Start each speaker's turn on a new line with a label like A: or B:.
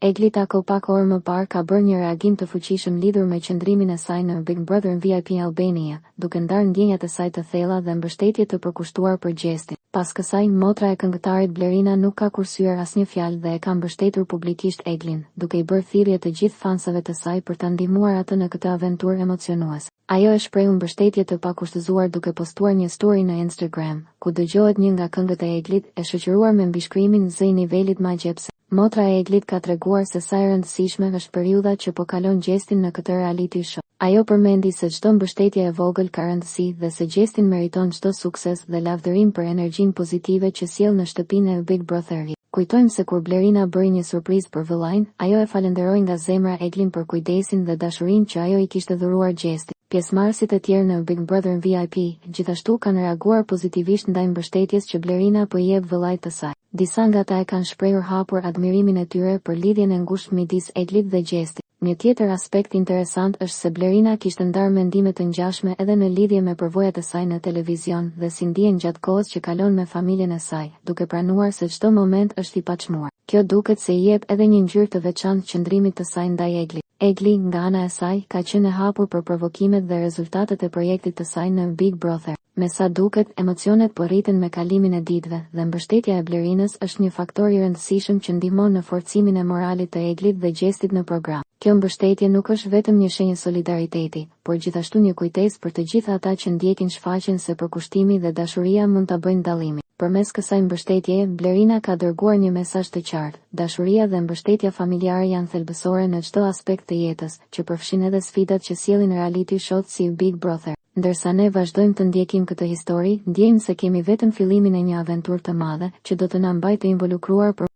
A: Eglita ko pak orë më parë ka bërë një reagim të fuqishëm lidhur me qëndrimin e saj në Big Brother VIP Albania, duke ndarë ndjenjat e saj të thella dhe mbështetje të përkushtuar për gjestin. Pas kësaj, motra e këngëtarit Blerina nuk ka kursyer asnjë fjalë dhe e ka mbështetur publikisht Eglin, duke i bërë thirrje të gjithë fansave të saj për ta ndihmuar atë në këtë aventurë emocionuese. Ajo e shprehu mbështetje të pakushtëzuar duke postuar një story në Instagram, ku dëgjohet një nga këngët e Eglit, e shoqëruar me mbishkrimin Z i nivelit magjepse. Motra e Eglit ka treguar se sa e rëndësishme është periudha që po kalon gjestin në këtë reality show. Ajo përmendi se çdo mbështetje e vogël ka rëndësi dhe se gjestin meriton çdo sukses dhe lavdërim për energjinë pozitive që sjell në shtëpinë e Big Brotherit. Kujtojmë se kur Blerina bëri një surprizë për vëllain, ajo e falenderoi nga zemra Eglin për kujdesin dhe dashurinë që ajo i kishte dhuruar gjestit. Pjesëmarrësit e tjerë në Big Brother VIP gjithashtu kanë reaguar pozitivisht ndaj mbështetjes që Blerina po i jep vëllait të saj. Disa nga ata e kanë shprehur hapur admirimin e tyre për lidhjen e ngushtë midis Eglit dhe gjestit. Një tjetër aspekt interesant është se Blerina kishte ndarë mendime të ngjashme edhe në lidhje me përvojat e saj në televizion dhe si ndihen gjatë kohës që kalon me familjen e saj, duke pranuar se çdo moment është i paçmuar. Kjo duket se i jep edhe një ngjyrë të veçantë qëndrimit të saj ndaj Eglit. Egli, nga ana e saj, ka qenë e hapur për provokimet dhe rezultatet e projektit të saj në Big Brother. Me sa duket, emocionet po rriten me kalimin e ditëve dhe mbështetja e Blerinës është një faktor i rëndësishëm që ndihmon në forcimin e moralit të Eglit dhe gjestit në program. Kjo mbështetje nuk është vetëm një shenjë solidariteti, por gjithashtu një kujtesë për të gjithë ata që ndjekin shfaqjen se përkushtimi dhe dashuria mund ta bëjnë dallimin. Përmes kësaj mbështetjeje, Blerina ka dërguar një mesazh të qartë. Dashuria dhe mbështetja familjare janë thelbësore në çdo aspekt të jetës, që përfshin edhe sfidat që sjellin reality show si Big Brother. Ndërsa ne vazhdojmë të ndjekim këtë histori, ndjejmë se kemi vetëm fillimin e një aventurë të madhe që do të na mbajë të involucruar për